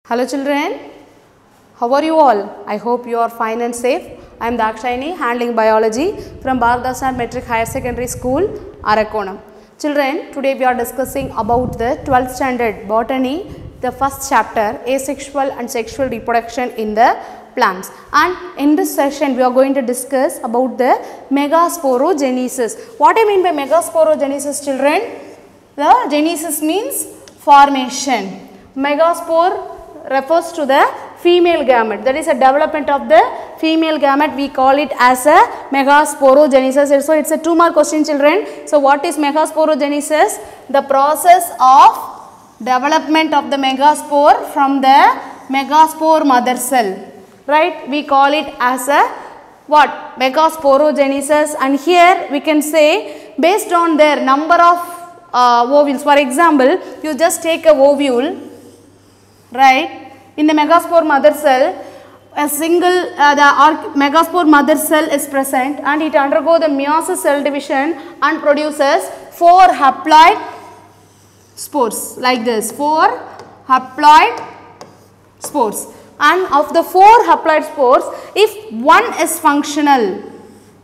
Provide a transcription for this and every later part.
Hello children, how are you all? I hope you are fine and safe. I am Dakshayani, handling biology from Bharatdasan Metric Higher Secondary School, Arakonam. Children, today we are discussing about the 12th standard botany, the first chapter, asexual and sexual reproduction in the plants. And in this session we are going to discuss about the megasporogenesis. What I mean by megasporogenesis, children? The genesis means formation. Megaspore refers to the female gamete, that is a development of the female gamete. We call it as a megasporogenesis. So it's a 2-mark question, children. So what is megasporogenesis? The process of development of the megaspore from the megaspore mother cell, right? We call it as a what? Megasporogenesis. And here we can say based on their number of ovules. For example, you just take a ovule, right? In the megaspore mother cell, a single megaspore mother cell is present and it undergoes the meiosis cell division and produces 4 haploid spores like this, 4 haploid spores. And of the 4 haploid spores, if one is functional,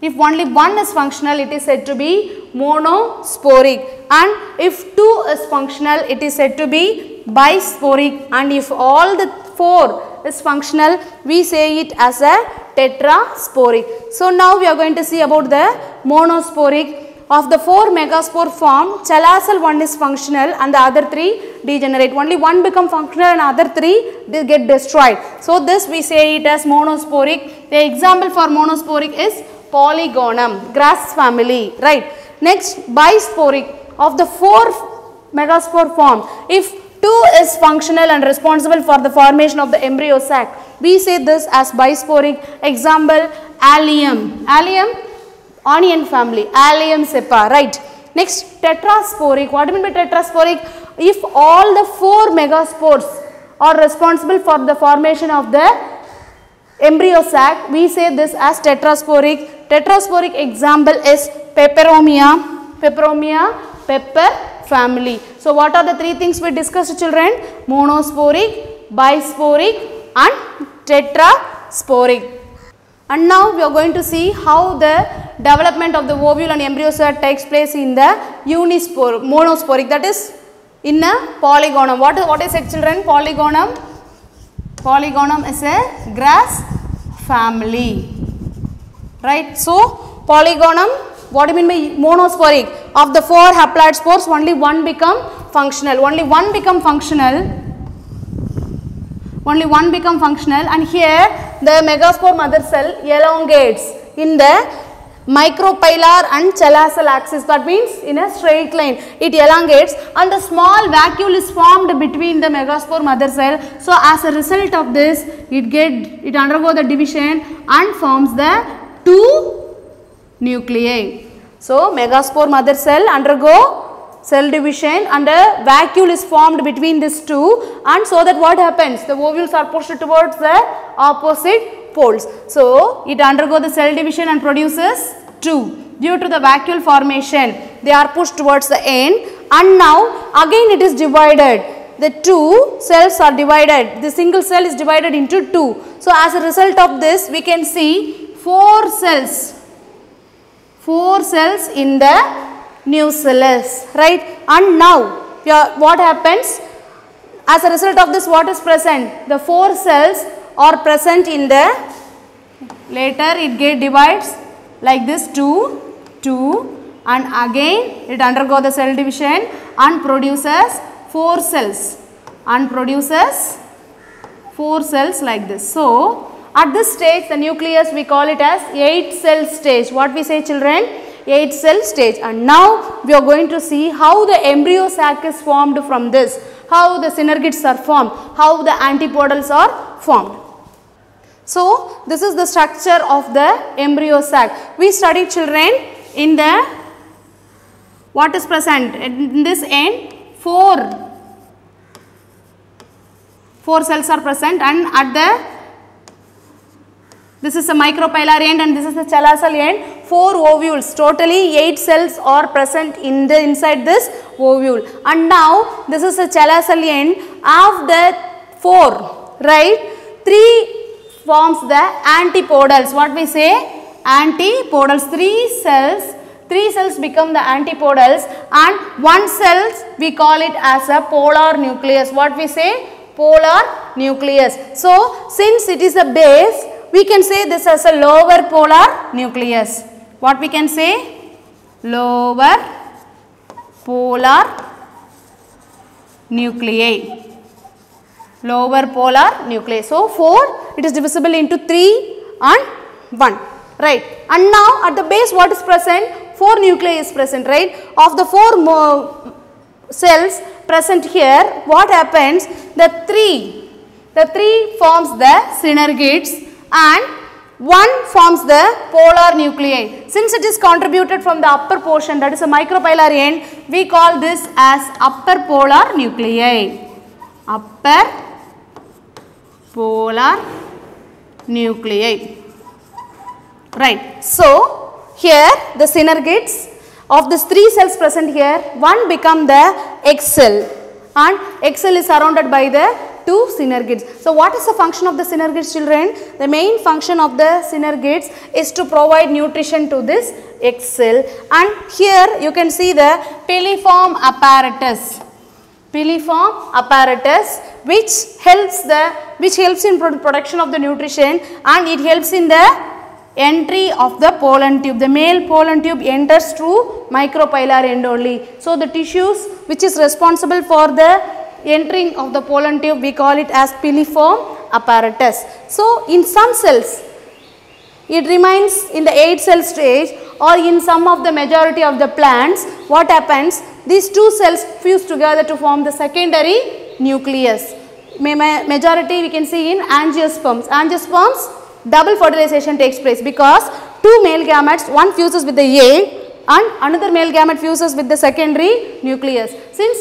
if only one is functional, it is said to be monosporic, and if 2 is functional, it is said to be bisporic, and if all the 4 is functional, we say it as a tetrasporic. So now we are going to see about the monosporic. Of the 4 megaspore formed, chelacal one is functional and the other 3 degenerate. Only one become functional and other 3 they get destroyed. So this we say it as monosporic. The example for monosporic is Polygonum, grass family, right? Next, bisporic. Of the 4 megaspore formed, if 2 is functional and responsible for the formation of the embryo sac, we say this as bisporic. Example, allium. Allium, onion family, allium cepa, right? Next, tetrasporic. What do you mean by tetrasporic? If all the 4 megaspores are responsible for the formation of the embryo sac, we say this as tetrasporic. Tetrasporic example is peperomia. Peperomia, pepper family. So what are the 3 things we discussed, children? Monosporic, bisporic and tetrasporic. And now we are going to see how the development of the ovule and embryo sac takes place in the monosporic, that is in a polygonum. What is it, children? Polygonum. Polygonum is a grass family, right? So polygonum, what do you mean by monosporic? Of the 4 haploid spores, only one become functional. Only one become functional. Only one become functional, and here the megaspore mother cell elongates in the micropylar and chelacal axis. That means in a straight line it elongates and the small vacuole is formed between the megaspore mother cell. So as a result of this, it undergoes the division and forms the 2 nuclei. So megaspore mother cell undergo cell division and a vacuole is formed between these 2, and so that what happens? The ovules are pushed towards the opposite poles. So it undergoes the cell division and produces 2. Due to the vacuole formation, they are pushed towards the end, and now again it is divided. The 2 cells are divided. The single cell is divided into 2. So as a result of this, we can see 4 cells in the nucellus, right? And now what happens? As a result of this, what is present? The 4 cells are present in the, later it divides like this, 2, and again it undergoes the cell division and produces 4 cells like this. So at this stage, the nucleus, we call it as 8-cell stage. What we say, children? 8-cell stage. And now we are going to see how the embryo sac is formed from this, how the synergids are formed, how the antipodals are formed. So this is the structure of the embryo sac. We studied, children, in the, what is present in this end? 4 cells are present, and at the, this is a micropylar end and this is the chelacal end. 4 ovules, totally 8 cells are present inside this ovule. And now this is a chelacal end. Of the 4, right? 3 forms the antipodals. What we say? Antipodals. 3 cells become the antipodals, and 1 cell we call it as a polar nucleus. What we say? Polar nucleus. So, since it is a base, we can say this as a lower polar nucleus. What we can say? Lower polar nuclei. Lower polar nuclei. So, 4, it is divisible into 3 and 1, right? And now at the base what is present? 4 nuclei is present, right? Of the 4 cells present here, what happens? The 3 forms the synergids and 1 forms the polar nuclei. Since it is contributed from the upper portion, that is a micropylar end, we call this as upper polar nuclei. Upper polar nuclei, right? So, here the synergids of these 3 cells present here, 1 become the X cell, and X cell is surrounded by the 2 synergids. So, what is the function of the synergids, children? The main function of the synergids is to provide nutrition to this X cell, and here you can see the piliform apparatus. Piliform apparatus which helps in production of the nutrition, and it helps in the entry of the pollen tube. The male pollen tube enters through micropylar end only. So, the tissues which is responsible for the entering of the pollen tube, we call it as piliform apparatus. So, in some cells it remains in the 8 cell stage, or in some of the majority of the plants, what happens? These 2 cells fuse together to form the secondary nucleus. Majority we can see in angiosperms. Angiosperms, double fertilization takes place because 2 male gametes, one fuses with the egg and another male gamete fuses with the secondary nucleus. Since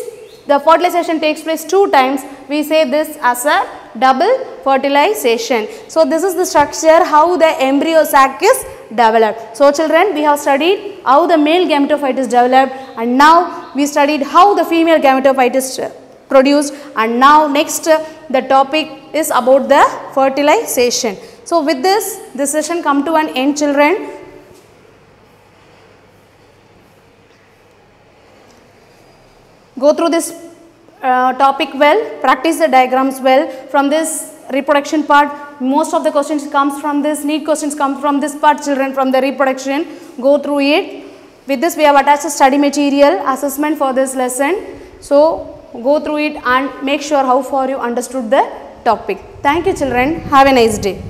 the fertilization takes place 2 times, we say this as a double fertilization. So, this is the structure how the embryo sac is developed. So, children, we have studied how the male gametophyte is developed, and now we studied how the female gametophyte is produced, and now next the topic is about the fertilization. So, with this session come to an end, children. Go through this topic well, practice the diagrams well. From this reproduction part, most of the questions comes from this, neat questions come from this part, children, from the reproduction. Go through it. With this we have attached a study material assessment for this lesson. So, go through it and make sure how far you understood the topic. Thank you, children. Have a nice day.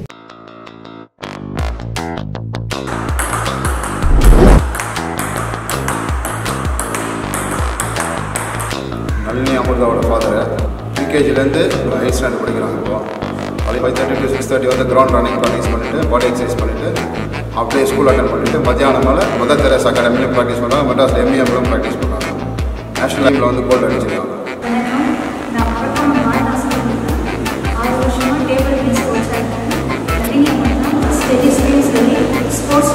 Nalini Amurtha's father, PKG lende 8th standard படிக்கிறாங்க இப்போ. அது 5:30 to 6:30 வந்து ground running practice பண்ணிட்டு பாடி exercise பண்ணிட்டு அப்படியே school attend பண்ணிட்டு மத்தியானம் மேலே மதர் தெரேசா அகாடமியில ப்ராக்டிஸ் பண்ணுறாங்க. மெட்ராஸ் MEMல ப்ராக்டிஸ் பண்ணுறாங்க. நேஷனல் லெவலில் வந்து கோல்டு அடிச்சிருக்காங்க. Sports